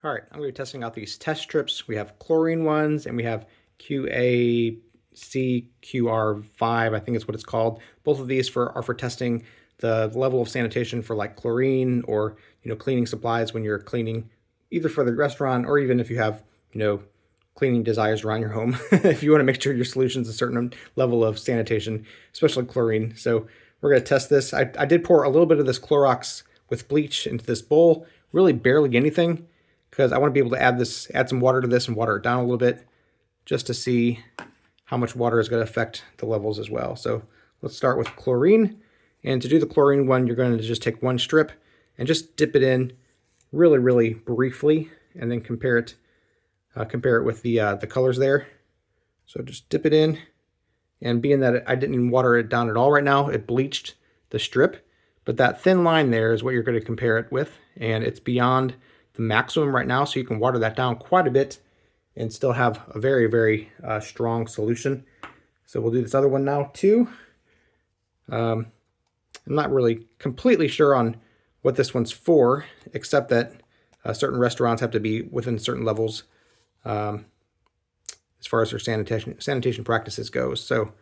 All right, I'm going to be testing out these test strips. We have chlorine ones and we have QACQR5, I think is what it's called. Both of these are for testing the level of sanitation for like chlorine or, cleaning supplies when you're cleaning either for the restaurant or even if you have, cleaning desires around your home. If you want to make sure your solution's a certain level of sanitation, especially chlorine. So we're going to test this. I did pour a little bit of this Clorox with bleach into this bowl, really barely anything, because I want to be able to add some water to this and water it down a little bit just to see how much water is going to affect the levels as well. So let's start with chlorine. And to do the chlorine one, you're going to just take one strip and just dip it in really, really briefly, and then compare it with the colors there. So just dip it in, and being that I didn't even water it down at all right now, it bleached the strip, but that thin line there is what you're going to compare it with, and it's beyond the maximum right now, so you can water that down quite a bit and still have a very, very strong solution. So we'll do this other one now too. I'm not really completely sure on what this one's for, except that certain restaurants have to be within certain levels as far as their sanitation practices goes. So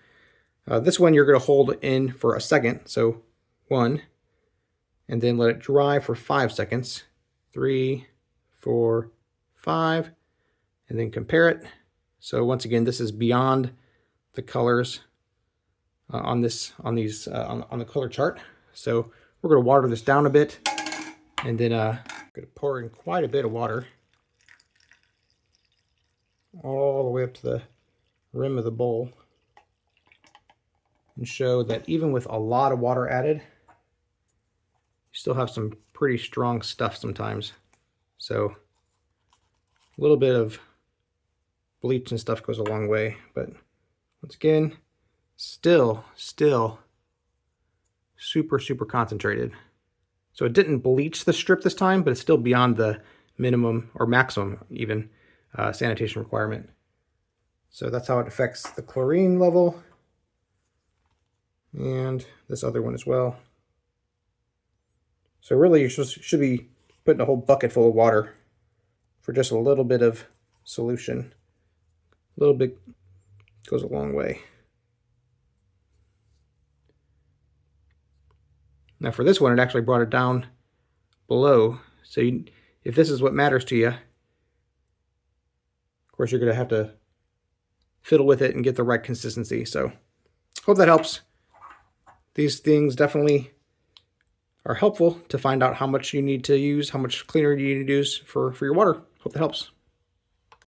this one you're going to hold in for a second. So 1, and then let it dry for 5 seconds. 3, 4, 5, and then compare it. So once again, this is beyond the colors on the color chart. So we're going to water this down a bit, and then I'm going to pour in quite a bit of water all the way up to the rim of the bowl, and show that even with a lot of water added, you still have some pretty strong stuff sometimes. So a little bit of bleach and stuff goes a long way, but once again, still super, super concentrated. So it didn't bleach the strip this time, but it's still beyond the minimum or maximum even sanitation requirement. So that's how it affects the chlorine level and this other one as well. So really you should be putting a whole bucket full of water for just a little bit of solution. A little bit goes a long way. Now for this one, it actually brought it down below. So if this is what matters to you, of course you're going to have to fiddle with it and get the right consistency. So hope that helps. These things definitely are helpful to find out how much you need to use, how much cleaner you need to use for your water. Hope that helps.